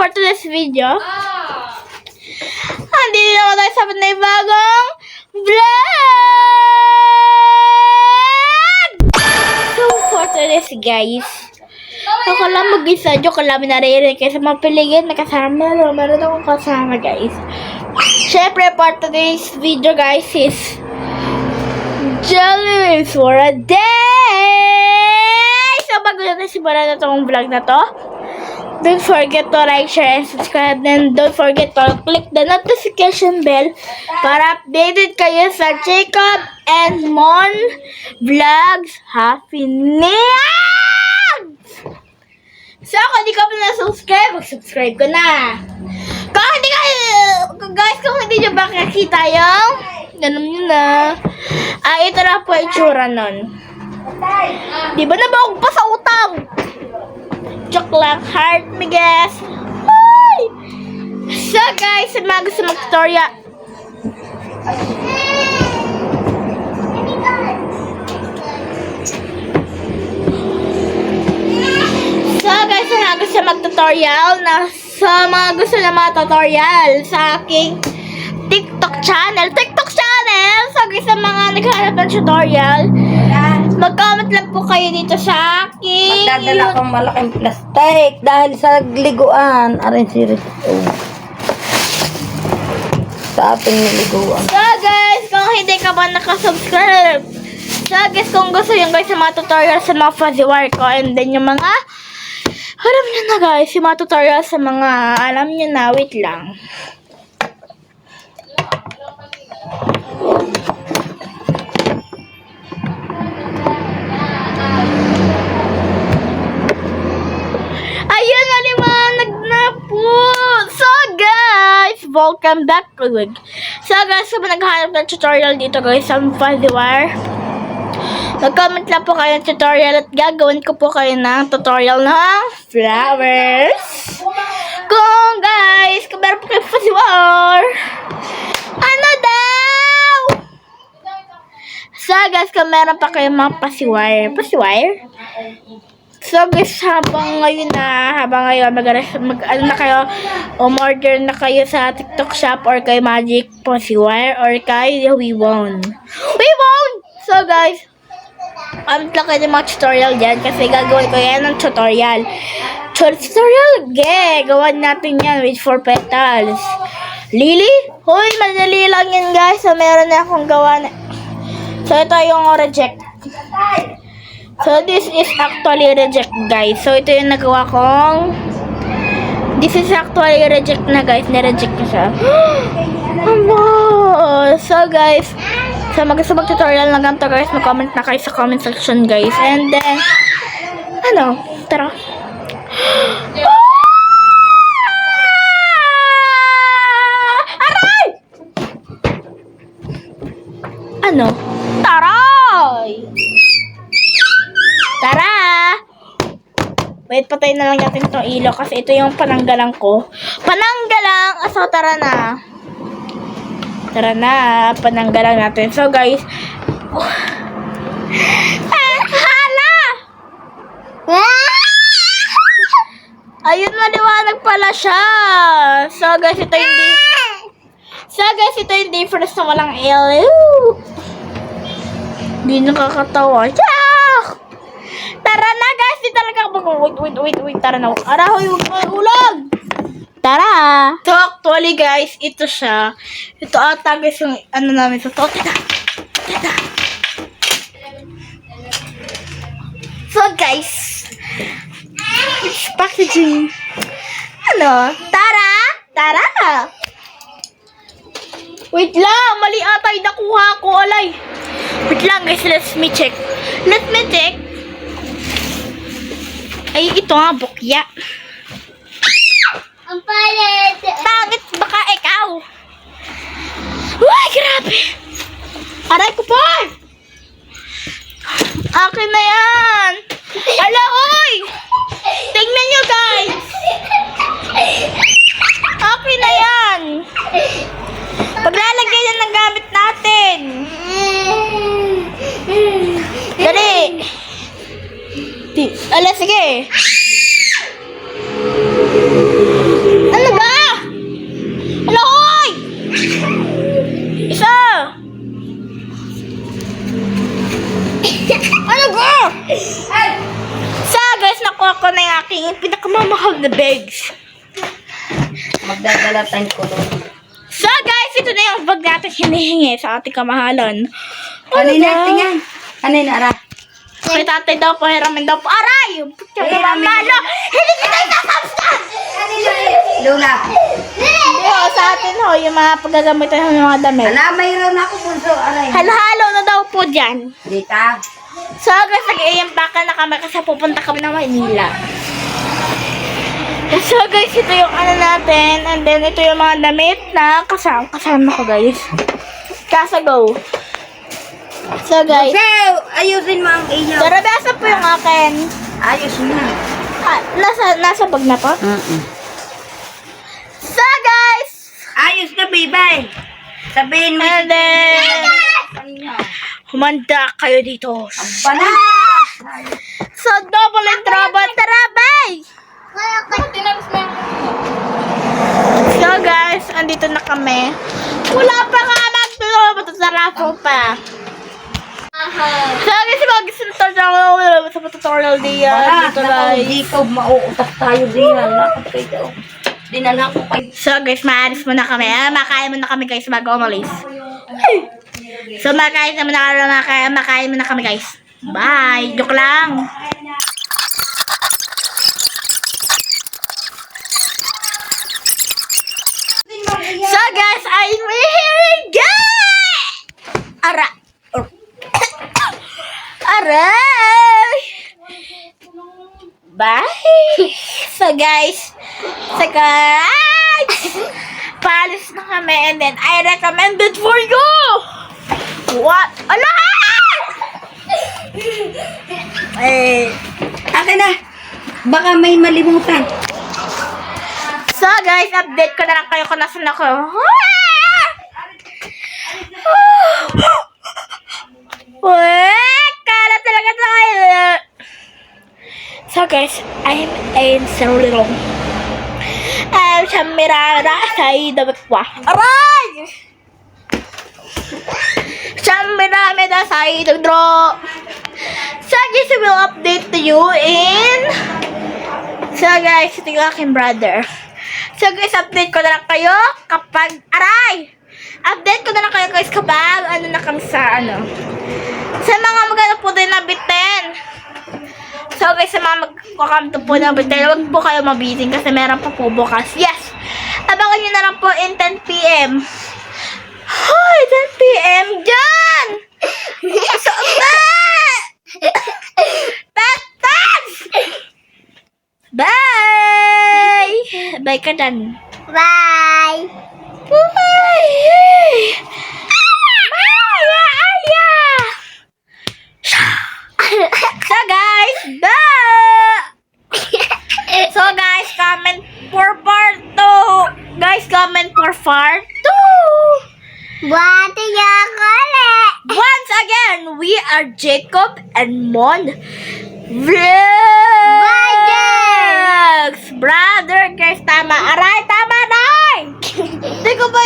for today's video. Andito na tayo sa bagong vlog! So, for today's guys, ako lang mag-isa, joke lang, naririnig kayo sa mga piligid na kasama. Meron akong kasama guys. Siyempre, for today's video guys is Jelly for a day! So, bago natin simulan na itong vlog na to, don't forget to like, share, and subscribe. Then, don't forget to click the notification bell para updated kayo sa Jacob and Mon Vlogs Happy News! So, kung hindi ka pa na-subscribe, mag-subscribe ko na. Kung hindi nyo ba kakita yung ganun nyo na. Ito na po yung tsura nun. Di ba nabawag pa sa utang? Joke lang, heart me guys. Ay! So guys, sa mga gusto mag-tutorial. So guys, sa mga gusto mag-tutorial sa mga gusto na mga tutorial sa aking TikTok channel. So guys, sa mga naghahanap ng tutorial, mag-comment lang po kayo dito sa aking Magdadala kang malaking plastic dahil sa liguan. Arin si Rito. Sa ating liguan. So guys, kung hindi ka ba nakasubscribe, so guys, kung gusto yung guys sa mga tutorial sa mga fuzzy wire ko, and then yung mga alam nyo na guys, yung mga tutorial sa mga alam nyo na, wait lang. Ayun, maliwanag na po. So guys, welcome back. So guys, kung naghahanap ng tutorial dito guys sa fuzzy wire, mag-comment lang po kayo ng tutorial at gagawin ko po kayo ng tutorial ng flowers. Kung meron po kayo fuzzy wire, ano daw? So guys, kung meron pa kayo mga fuzzy wire, so guys, habang ngayon umorder na kayo sa TikTok shop or kay Magic Fuzzy Wire or kay WeWon. So guys, lang kayo ng mga tutorial dyan kasi gagawin ko yan ng tutorial. Gawan natin yan with 4 petals. Lily? Hoy, madali lang yan guys. So, meron na akong gawa na. So, ito yung reject. So, this is actually reject guys. So, ito yung nagawa kong. This is actually reject na guys. Nireject ko siya. So, guys, so mag-subag tutorial na ganito guys, mag-comment na kayo sa comment section guys. And then, tara. Aray! Taray! Tara! Wait, patayin na lang natin itong ilaw kasi ito yung pananggalang ko. So, tara na. Pananggalang natin. So, guys. Hala! Ayun, maliwanag pala siya. So, guys, ito yung difference na walang ilaw. Hindi nakakatawa. Tara na, guys. Di talaga. Wait. Tara na. Arahoy, huwag mo ulag. Tara! So, actually, guys, ito siya. Ito ata, guys, yung namin sa to. Tita! So, guys, it's packaging. Tara! Wait lang, mali ata yung nakuha ko, alay. Wait lang, guys, let me check. Ay, ito nga, bukya. Ang palit! Pangit, baka ikaw. Uy, grabe. Aray ko pa. Akin na yan. Ala, uy. Tingnan nyo, guys. Akin na yan. Paglalagay yan ng gamit natin. Dali. Ala, sige. So guys, nakuha ko na yung aking pinakamamahal na bags. Magdadala tayong kulong. So guys, ito na yung bag natin hinihingi sa ating kamahalan. Ano na, tingnan? Ano na, ara? Kay tatay daw po, hiramin daw po. Aray! Putya naman malo! Hindi kita isasabstan! Lola. Hindi ho, sa atin ho, yung mga paggagamitan ng mga damit. Ala, mayroon ako bunso. Aray. Halo-halo na daw po dyan. Dita. So guys, nag-iimpakan na kami kasi pupunta kami ng Manila. So guys, ito yung ano natin. And then ito yung mga damit na kasama ko guys. Kasa go. So guys, So, ayusin mo ang ilaw. darabasa po yung akin. Ayos na. Ah, nasa bag na po. So guys, Ayos na, baby. Sabihin mo. and then humanda kayo dito. Bana. So double and trouble, tara bye! So guys, andito na kami. Wala pa nga magtulo, sa raffle pa. So guys, mag-tutorial sa tutorial diyan. Dito guys. Hindi ka mauutas tayo diyan. Lakad kayo daw. Dinala ko kayo. So guys, maalis muna kami. Makain muna kami guys bago umalis. So makain muna kami guys. Bye! Joke lang! So guys, I'm here again! Ara! Aray! Bye! So guys, paalis na kami and then I recommended for you! What? Ala! Akin na. Baka may malimutan. So guys, update ko na lang kayo kung nasan ako. Kala talaga tayo. So guys, I'm in Sarulong. I'm sa Mirara sa Idabakwa. Aray! Sa Mirara sa Idabakwa. So guys, I will update to you in... So guys, ito yung aking brother. So guys, update ko na lang kayo kapag... Aray! Update ko na lang kayo guys kapag ano na kami sa ano. Sa mga magano po din na bitin. So guys, sa mga magkakamto po na bitin, huwag po kayo mabitin kasi meron pa po bukas. Yes! Abangan nyo na lang po in 10 p.m. Hoy! 10 p.m. dyan! So ba? Tatas! Bye! Bye ka dyan. Bye! Bye! So guys, so guys, comment for part 2. Guys, comment for part 2. Once again, we are Jacob and Mon Vlogs. Brother, guys, tama. Aray, tama na. Hindi ko ba